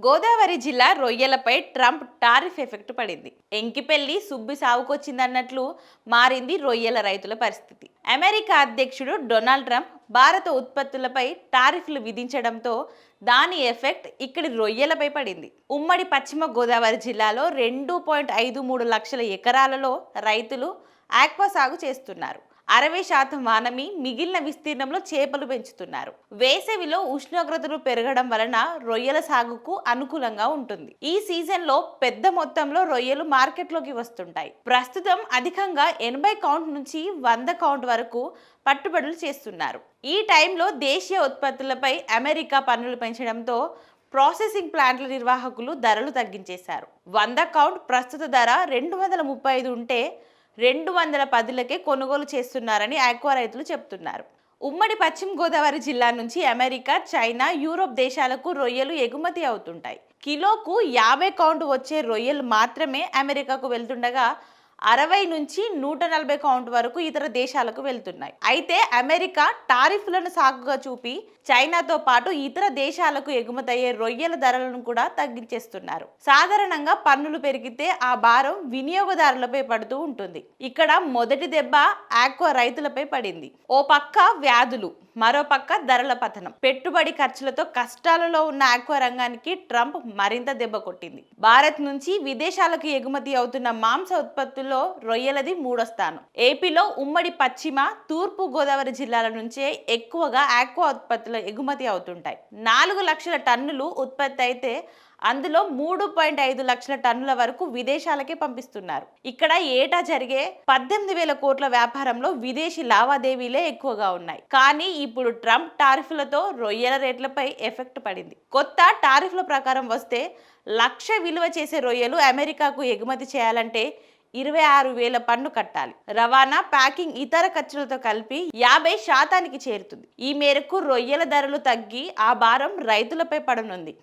గోదావరి జిల్లా రొయ్యలపై Trump tariff effect పడింది. ఎంకిపెళ్లి సుబ్బి సావుకొచ్చిందన్నట్లు మారింది రొయ్యల రైతుల పరిస్థితి. అమెరికా అధ్యక్షుడు డొనాల్డ్ ట్రంప్ భారత ఉత్పత్తులపై టారిఫ్లు విధించడంతో దాని ఎఫెక్ట్ ఇక్కడి రొయ్యలపై పడింది. ఉమ్మడి పశ్చిమ గోదావరి జిల్లాలో 2.53 లక్షల ఎకరాలలో రైతులు ఆక్వా సాగు చేస్తున్నారు. 60% వానమి మిగిలిన విస్తీర్ణంలో చేపలు పెంచుతున్నారు. వేసవిలో ఉష్ణోగ్రతలు పెరగడం వలన రొయ్యల సాగుకు అనుకూలంగా ఉంటుంది. ఈ సీజన్లో పెద్ద మొత్తంలో రొయ్యలు మార్కెట్లోకి వస్తుంటాయి. ప్రస్తుతం అధికంగా 80 కౌంట్ నుంచి 100 కౌంట్ వరకు పట్టుబడులు చేస్తున్నారు. ఈ టైంలో దేశీయ ఉత్పత్తులపై అమెరికా పన్నులు పెంచడంతో ప్రాసెసింగ్ ప్లాంట్ల నిర్వాహకులు ధరలు తగ్గించేశారు. 100 కౌంట్ ప్రస్తుత ధర 235 ఉంటే 210లకే కొనుగోలు చేస్తున్నారని ఆక్వా రైతులు చెప్తున్నారు. ఉమ్మడి పశ్చిమ గోదావరి జిల్లా నుంచి అమెరికా, చైనా, యూరోప్ దేశాలకు రొయ్యలు ఎగుమతి అవుతుంటాయి. కిలోకు 50 కౌంట్ వచ్చే రొయ్యలు మాత్రమే అమెరికాకు వెళ్తుండగా 60 నుంచి 140 కౌంట్ వరకు ఇతర దేశాలకు వెళ్తున్నాయి. అయితే అమెరికా టారిఫ్లను సాకుగా చూపి చైనాతో పాటు ఇతర దేశాలకు ఎగుమతయ్యే రొయ్యల ధరలను కూడా తగ్గించేస్తున్నారు. సాధారణంగా పన్నులు పెరిగితే ఆ భారం వినియోగదారులపై పడుతూ ఉంటుంది. ఇక్కడ మొదటి దెబ్బ ఆక్వా రైతులపై పడింది. ఓ పక్క వ్యాధులు, మరో పక్క ధరల పతనం. పెట్టుబడి ఖర్చులతో కష్టాలలో ఉన్న ఆక్వా రంగానికి ట్రంప్ మరింత దెబ్బ కొట్టింది. భారత్ నుంచి విదేశాలకు ఎగుమతి అవుతున్న మాంస ఉత్పత్తుల్లో రొయ్యలది 3వ స్థానం. ఏపీలో ఉమ్మడి పశ్చిమ, తూర్పు గోదావరి జిల్లాల నుంచే ఎక్కువగా ఆక్వా ఉత్పత్తులు ఎగుమతి అవుతుంటాయి. 4 లక్షల టన్నులు ఉత్పత్తి అయితే అందులో 3.5 లక్షల టన్నుల వరకు విదేశాలకే పంపిస్తున్నారు. ఇక్కడ ఏటా జరిగే 18,000 కోట్ల వ్యాపారంలో విదేశీ లావాదేవీలే ఎక్కువగా ఉన్నాయి. కానీ ఇప్పుడు ట్రంప్ టారిఫ్లతో రొయ్యల రేట్లపై ఎఫెక్ట్ పడింది. కొత్త టారిఫ్ల ప్రకారం వస్తే 1,00,000 విలువ చేసే రొయ్యలు అమెరికాకు ఎగుమతి చేయాలంటే 26,000 పన్ను కట్టాలి. రవాణా, ప్యాకింగ్, ఇతర ఖర్చులతో కలిపి 50% చేరుతుంది. ఈ మేరకు రొయ్యల ధరలు తగ్గి ఆ భారం రైతులపై పడనుంది.